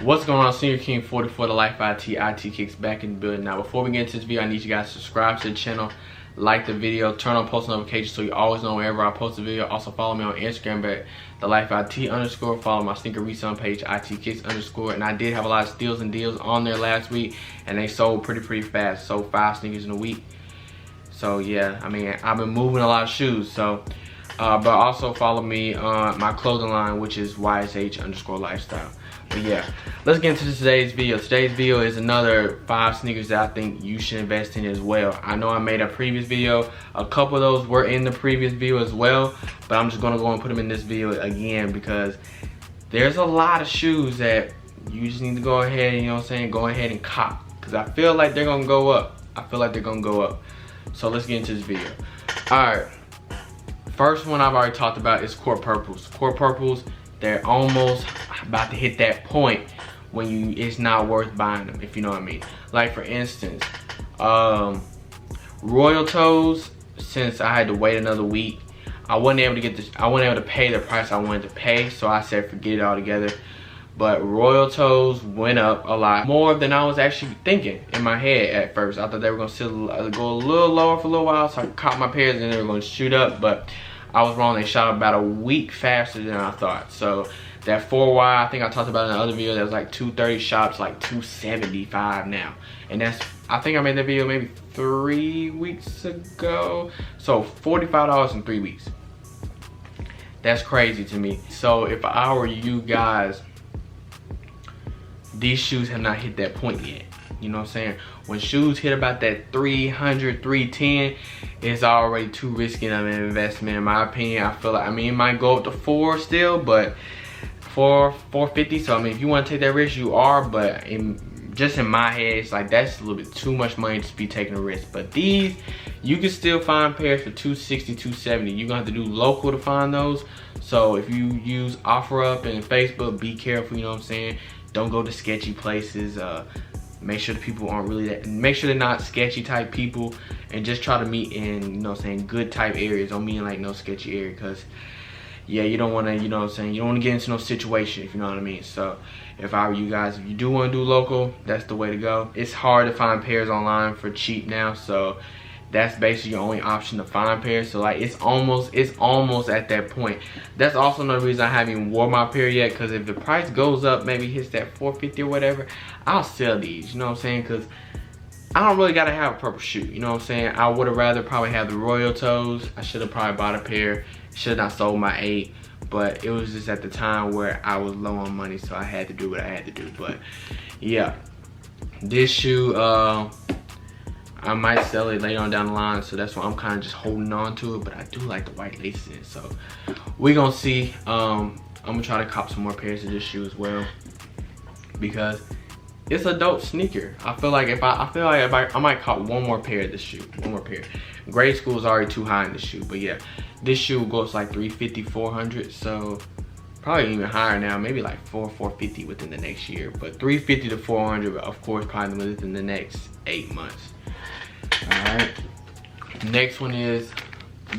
What's going on, Senior King 44, the Life IT Kicks back in the building. Now, before we get into this video, I need you guys to subscribe to the channel, like the video, turn on post notifications so you always know whenever I post a video. Also follow me on Instagram at the Life IT _, follow my sneaker resale page IT Kicks _, and I did have a lot of steals and deals on there last week, and they sold pretty fast. Sold 5 sneakers in a week. So yeah, I mean, I've been moving a lot of shoes. So but also follow me on my clothing line, which is YSH _lifestyle. But yeah, let's get into today's video. Today's video is another 5 sneakers that I think you should invest in as well. I know I made a previous video. A couple of those were in the previous video as well, but I'm just gonna go and put them in this video again because there's a lot of shoes that you just need to go ahead, you know what I'm saying, go ahead and cop. Because I feel like they're gonna go up. So let's get into this video. Alright. First one I've already talked about is Court Purples. Court Purples, they're almost about to hit that point when it's not worth buying them, if you know what I mean. Like for instance, Royal Toes, since I had to wait another week, I wasn't able to pay the price I wanted to pay, so I said forget it altogether. But Royal Toes went up a lot more than I was actually thinking in my head at first. I thought they were gonna go a little lower for a little while, so I caught my pairs and they were gonna shoot up, but I was wrong. They shot up about a week faster than I thought. So that 4Y, I think I talked about in another video, that was like 230 shops, like 275 now. And that's, I think I made that video maybe 3 weeks ago. So $45 in 3 weeks. That's crazy to me. So if I were you guys, these shoes have not hit that point yet. You know what I'm saying? When shoes hit about that 300, 310, it's already too risky of an investment in my opinion. I feel like, I mean, it might go up to 4 still, but 450. So I mean, if you want to take that risk, you are, but just in my head, it's like that's a little bit too much money to be taking a risk. But these, you can still find pairs for 260, 270. You're gonna have to do local to find those. So if you use OfferUp and Facebook, be careful, you know what I'm saying? Don't go to sketchy places. Make sure the people aren't really that, make sure they're not sketchy type people, and just try to meet in, you know what I'm saying, good type areas. Don't mean like no sketchy area, because yeah, you don't want to, you know what I'm saying, you don't want to get into no situation, if you know what I mean. So if I were you guys, if you do want to do local, that's the way to go. It's hard to find pairs online for cheap now, so that's basically your only option to find pairs. So like it's almost at that point. That's also another reason I haven't even wore my pair yet, because if the price goes up, maybe hits that 450 or whatever, I'll sell these, you know what I'm saying? Because I don't really gotta have a purple shoe, you know what I'm saying? I would have rather probably have the Royal Toes. I should have probably bought a pair. Should not sold my 8, but it was just at the time where I was low on money, so I had to do what I had to do. But yeah, this shoe, I might sell it later on down the line, so that's why I'm kind of just holding on to it. But I do like the white laces in it, so we're gonna see. I'm gonna try to cop some more pairs of this shoe as well, because it's a dope sneaker. I feel like I might cop one more pair of this shoe, one more pair. Grade school is already too high in this shoe, but yeah, this shoe goes like 350, 400, so probably even higher now, maybe like 450 within the next year. But 350 to 400, of course, probably within the next 8 months. Alright, next one is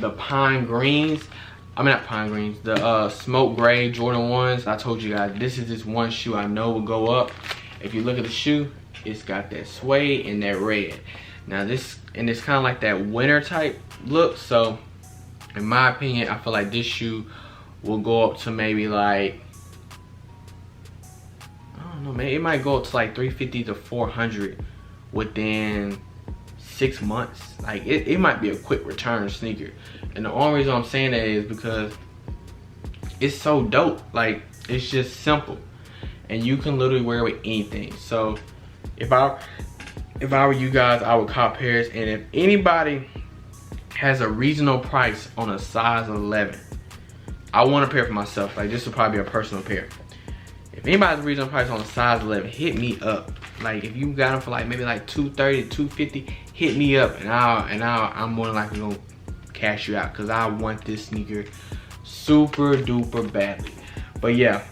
the Pine Greens. I mean, not Pine Greens, the Smoke Gray Jordan 1s. I told you guys, this is this one shoe I know will go up. If you look at the shoe, it's got that suede and that red. Now this, and it's kind of like that winter type look. So in my opinion, I feel like this shoe will go up to maybe like, I don't know, maybe it might go up to like 350 to 400 within 6 months. Like it might be a quick return sneaker. And the only reason I'm saying that is because it's so dope. Like it's just simple, and you can literally wear it with anything. So if I were you guys, I would cop pairs. And if anybody has a reasonable price on a size 11, I want a pair for myself. Like this would probably be a personal pair. If anybody has a reasonable price on a size 11, hit me up. Like if you got them for like maybe like 230 to 250, hit me up, and I'm more than likely gonna cash you out, because I want this sneaker super duper badly. But yeah,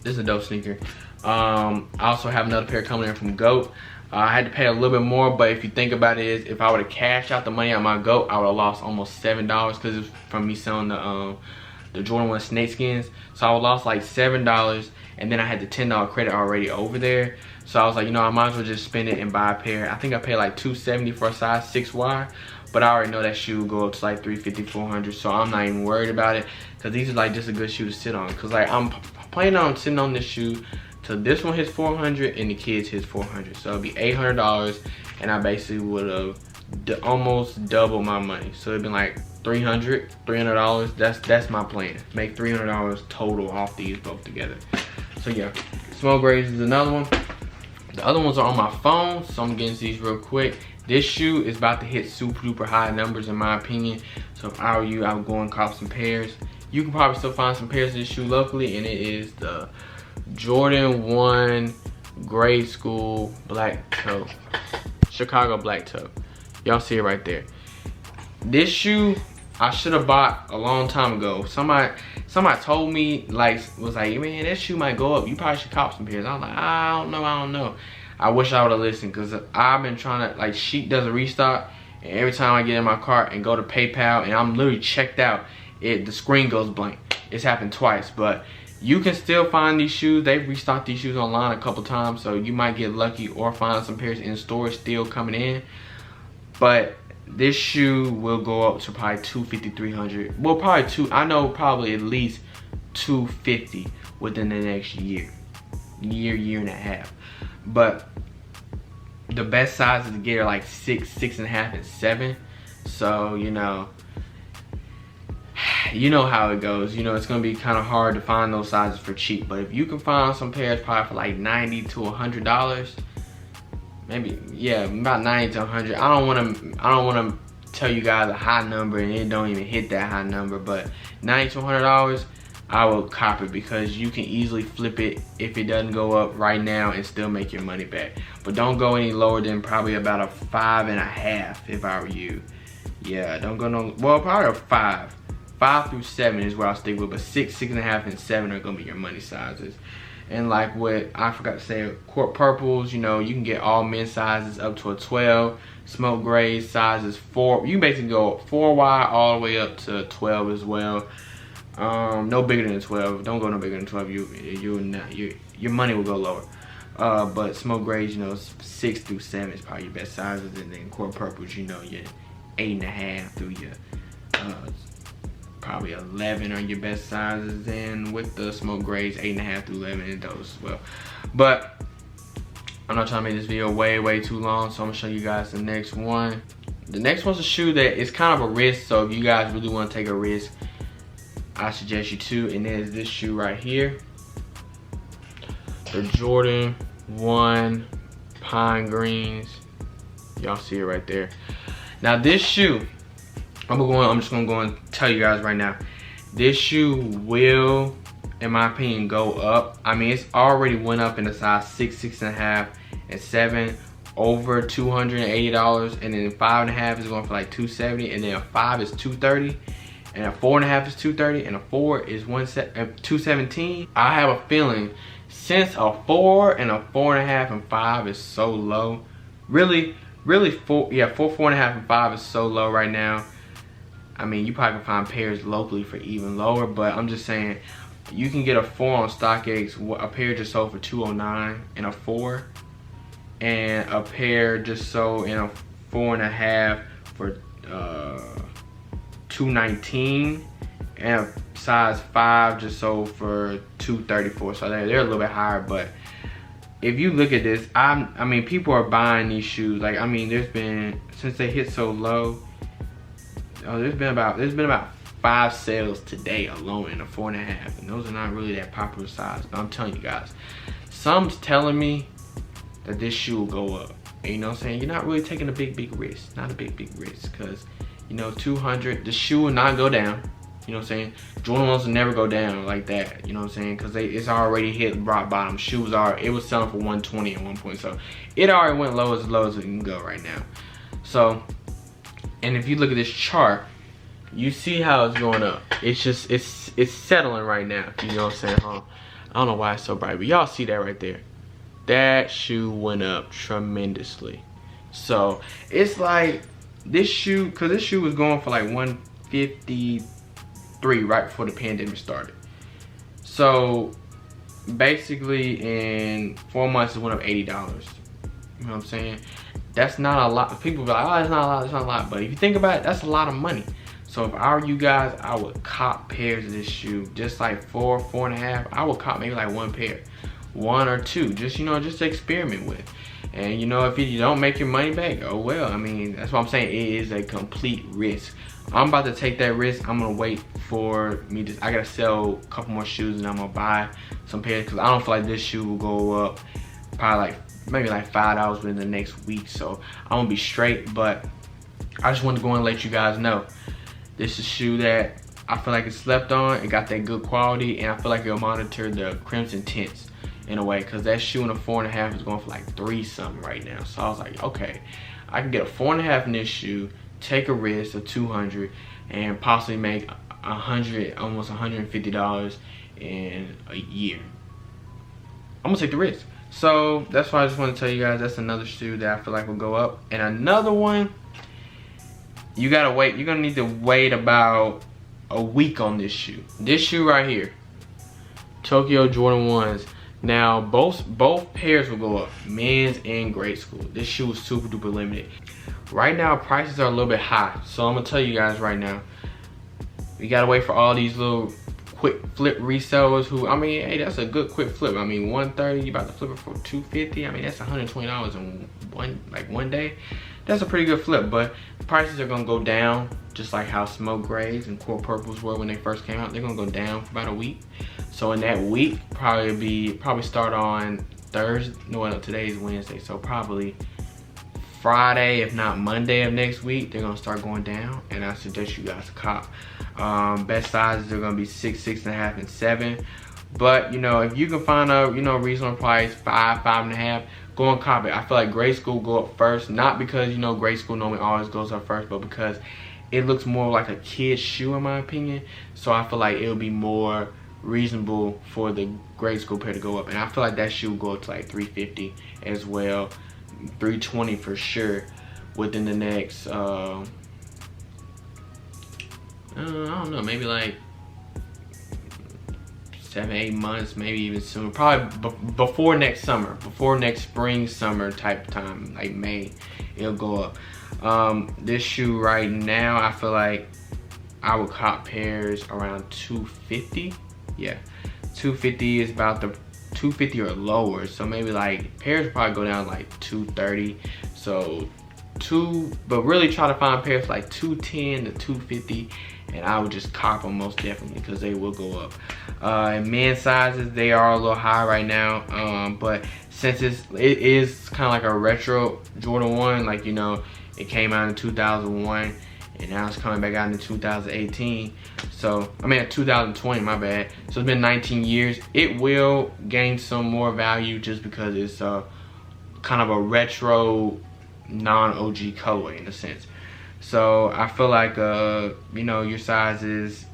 this is a dope sneaker. I also have another pair coming in from GOAT. I had to pay a little bit more, but if you think about it, is if I would have cashed out the money on my GOAT, I would have lost almost $7, because it's from me selling the Jordan 1 snakeskins. So I lost like $7, and then I had the $10 credit already over there. So I was like, you know, I might as well just spend it and buy a pair. I think I paid like $270 for a size 6Y, but I already know that shoe will go up to like $350, $400, so I'm not even worried about it, because these are like just a good shoe to sit on. Because like I'm planning on sitting on this shoe till this one hits $400 and the kids hits $400, so it'll be $800, and I basically would have almost double my money. So it'd been like $300. That's my plan. Make $300 total off these both together. So yeah, Smoke Grays is another one. The other ones are on my phone, so I'm getting to these real quick. This shoe is about to hit super duper high numbers in my opinion. So if I were you, I would go and cop some pairs. You can probably still find some pairs of this shoe locally, and it is the Jordan 1 grade school black toe, Chicago black toe. Y'all see it right there. This shoe I should have bought a long time ago. Somebody told me, was like, man, that shoe might go up. You probably should cop some pairs. I was like, I don't know. I wish I would have listened, because I've been trying to, like, Sheik does a restock, and every time I get in my cart and go to PayPal and I'm literally checked out, the screen goes blank. It's happened twice, but you can still find these shoes. They've restocked these shoes online a couple times, so you might get lucky or find some pairs in stores still coming in. But this shoe will go up to probably $250, $300. Well, probably at least $250 within the next year and a half. But the best sizes to get are like 6, 6.5, and 7. So you know how it goes. You know, it's gonna be kind of hard to find those sizes for cheap. But if you can find some pairs probably for like $90 to $100, maybe, yeah, about $90 to $100. I don't wanna tell you guys a high number and it don't even hit that high number, but $90 to $100, I will cop it, because you can easily flip it if it doesn't go up right now and still make your money back. But don't go any lower than probably about a 5.5 if I were you. Yeah, don't go no, well, probably a 5. 5 through 7 is where I'll stick with, but 6, 6.5, and 7 are gonna be your money sizes. And like what I forgot to say, Court Purples, you know, you can get all men's sizes up to a 12. Smoke Grays sizes 4. You can basically go 4Y all the way up to 12 as well. No bigger than 12. Don't go no bigger than 12. Your money will go lower. But Smoke Grays, you know, 6 through 7 is probably your best sizes, and then Court Purples, you know, your 8.5 through your probably 11 are your best sizes, and with the Smoke Grays, 8.5 through 11 in those as well. But I'm not trying to make this video way too long, so I'm gonna show you guys the next one. The next one's a shoe that is kind of a risk, so if you guys really want to take a risk, I suggest you to, and it is this shoe right here, the Jordan 1 Pine Greens. Y'all see it right there. Now this shoe, I'm just gonna go and tell you guys right now, this shoe will, in my opinion, go up. I mean, it's already went up in a size 6, 6.5, and 7 over $280, and then 5.5 is going for like $270, and then a 5 is $230, and a 4.5 is $230, and a 4 is $217. I have a feeling, since a 4 and a 4.5 and 5 is so low, really 4, 4.5, and 5 is so low right now. I mean, you probably can find pairs locally for even lower, but I'm just saying, you can get a 4 on StockX. A pair just sold for $209 in a 4, and a pair just sold in a 4.5 for $219, and a size 5 just sold for $234. So they're a little bit higher, but if you look at this, I mean, people are buying these shoes. Like, I mean, there's been, since they hit so low, there's been about 5 sales today alone in a 4.5, and those are not really that popular size. But I'm telling you guys, some's telling me that this shoe will go up. And you know what I'm saying? You're not really taking a big risk. Not a big risk, because you know, 200, the shoe will not go down. You know what I'm saying? Jordan ones will never go down like that. You know what I'm saying? Because it's already hit rock bottom. Shoes it was selling for 120 at one point, so it already went low as it can go right now. So, and if you look at this chart, you see how it's going up. It's just, it's settling right now. You know what I'm saying? I don't know why it's so bright, but y'all see that right there. That shoe went up tremendously. So it's like this shoe, because this shoe was going for like 150, 3 right before the pandemic started. So basically in 4 months it went up $80. You know what I'm saying? That's not a lot. People be like, oh, it's not a lot, it's not a lot. But if you think about it, that's a lot of money. So if I were you guys, I would cop pairs of this shoe, just like 4, 4.5. I would cop maybe like 1 pair, 1 or 2, just, you know, just to experiment with. And you know, if you don't make your money back, oh well. I mean, that's what I'm saying. It is a complete risk. I'm about to take that risk. I'm gonna wait for me to, I gotta sell a couple more shoes and I'm gonna buy some pairs, because I don't feel like this shoe will go up probably like maybe like $5 within the next week. So I'm gonna be straight. But I just wanted to go and let you guys know, this is a shoe that I feel like it's slept on. It got that good quality, and I feel like it'll monitor the crimson tints in a way, because that shoe in a 4.5 is going for like 3 something right now. So I was like, okay, I can get a 4.5 in this shoe, take a risk of 200, and possibly make 100, almost $150 in a year. I'm gonna take the risk. So that's why I just want to tell you guys, that's another shoe that I feel like will go up. And another one, you gotta wait. You're gonna need to wait about a week on this shoe. This shoe right here, Tokyo Jordan 1s. Now both pairs will go up, men's and grade school. This shoe is super duper limited. Right now prices are a little bit high, so I'm gonna tell you guys right now, you gotta wait for all these little quick flip resellers who, I mean, hey, that's a good quick flip. I mean, 130, you about to flip it for 250. I mean, that's $120 in one day. That's a pretty good flip, but prices are gonna go down, just like how smoke grays and core purples were when they first came out. They're gonna go down for about a week. So in that week, probably start on Thursday. No, today is Wednesday, so probably Friday, if not Monday of next week, they're gonna start going down, and I suggest you guys cop. Best sizes are gonna be 6, 6.5, and 7. But you know, if you can find a reasonable price, 5, 5.5, go and cop it. I feel like grade school go up first, not because you know grade school normally always goes up first, but because it looks more like a kid's shoe in my opinion. So I feel like it'll be more reasonable for the grade school pair to go up, and I feel like that shoe will go up to like $350 as well, $320 for sure within the next I don't know, maybe like 7, 8 months, maybe even sooner. Probably before next summer, before next spring, summer type time, like May, it'll go up. This shoe right now, I feel like I would cop pairs around $250. Yeah, $250 is about the $250 or lower. So maybe like pairs will probably go down like $230. So but really try to find pairs like $210 to $250, and I would just cop them most definitely, because they will go up. And men's sizes, they are a little high right now, but since it is kind of like a retro Jordan 1, like, you know, it came out in 2001 and now it's coming back out in 2018, so I mean 2020, my bad. So it's been 19 years. It will gain some more value just because it's kind of a retro non-OG colorway in a sense. So I feel like you know, your sizes,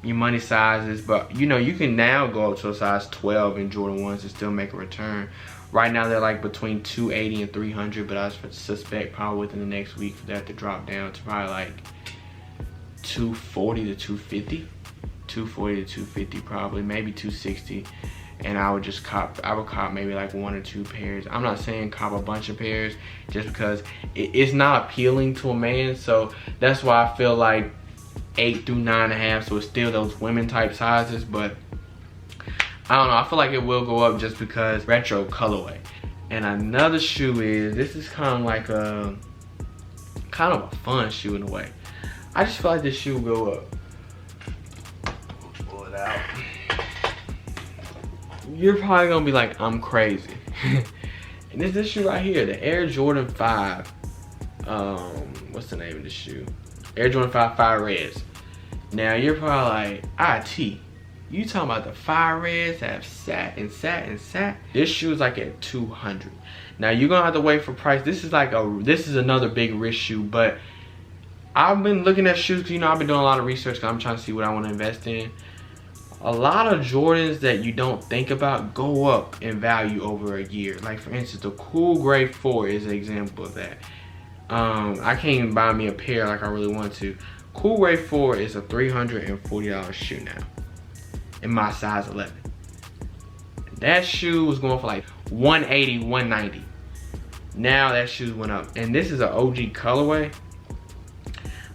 your money sizes, but you know, you can now go up to a size 12 in Jordan 1s and still make a return. Right now they're like between $280 and $300, but I suspect probably within the next week for that to drop down to probably like $240 to $250, $240 to $250, probably maybe $260. And I would just cop, maybe like 1 or 2 pairs. I'm not saying cop a bunch of pairs, just because it's not appealing to a man. So that's why I feel like 8 through 9.5, so it's still those women type sizes. But I don't know, I feel like it will go up just because retro colorway. And another shoe this is kind of like a fun shoe in a way. I just feel like this shoe will go up. Pull it out. You're probably gonna be like, I'm crazy. And this shoe right here, the Air Jordan 5. What's the name of the shoe? Air Jordan 5 Fire Reds. Now you're probably like, IT, you talking about the Fire Reds that have sat and sat and sat? This shoe is like at $200. Now you're gonna have to wait for price. This is another big risk shoe, but I've been looking at shoes, you know, I've been doing a lot of research because I'm trying to see what I want to invest in. A lot of Jordans that you don't think about go up in value over a year. Like for instance, the Cool Gray 4 is an example of that. I can't even buy me a pair like I really want to. Cool Ray 4 is a $340 shoe now in my size 11. That shoe was going for like 180, 190. Now that shoe went up, and this is an OG colorway.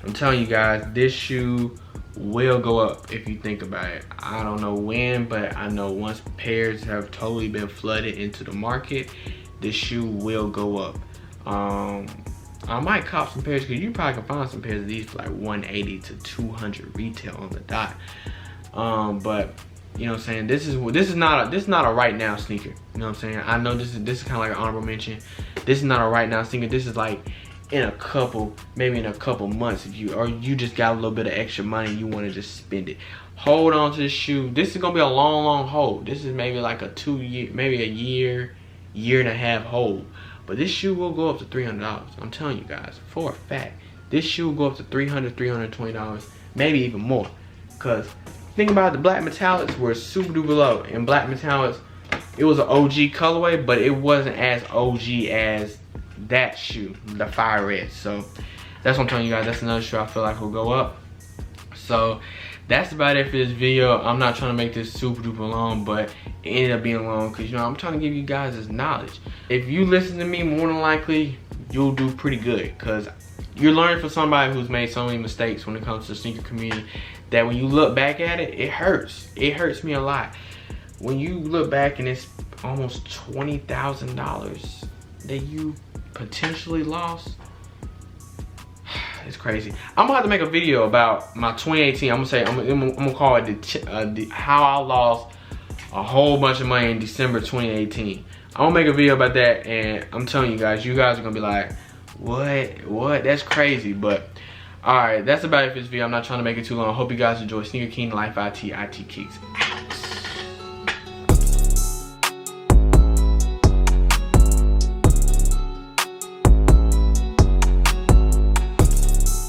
I'm telling you guys, this shoe will go up if you think about it. I don't know when, but I know once pairs have totally been flooded into the market, this shoe will go up. I might cop some pairs, because you probably can find some pairs of these for like 180 to 200 retail on the dot. But you know what I'm saying, this is not a right now sneaker. You know what I'm saying? I know this is kind of like an honorable mention. This is not a right now sneaker. This is like maybe in a couple months, if you just got a little bit of extra money, you want to just spend it. Hold on to this shoe. This is gonna be a long hold. This is maybe like a 2 year, maybe a year and a half hold. But this shoe will go up to $300. I'm telling you guys for a fact. This shoe will go up to $300, $320, maybe even more. Cause think about it, the black metallics were super duper low. And black metallics, it was an OG colorway, but it wasn't as OG as that shoe, the fire red. So that's what I'm telling you guys. That's another shoe I feel like will go up. So that's about it for this video. I'm not trying to make this super duper long, but it ended up being long because, you know, I'm trying to give you guys this knowledge. If you listen to me, more than likely you'll do pretty good, because you're learning from somebody who's made so many mistakes when it comes to the sneaker community, that when you look back at it, it hurts. It hurts me a lot. When you look back and it's almost $20,000 that you potentially lost, it's crazy. I'm gonna have to make a video about my 2018. I'm gonna call it how I lost a whole bunch of money in December 2018. I'm gonna make a video about that, and I'm telling you guys are gonna be like, what? That's crazy. But all right, that's about it for this video. I'm not trying to make it too long. I hope you guys enjoy. Sneaker King Life IT Kicks.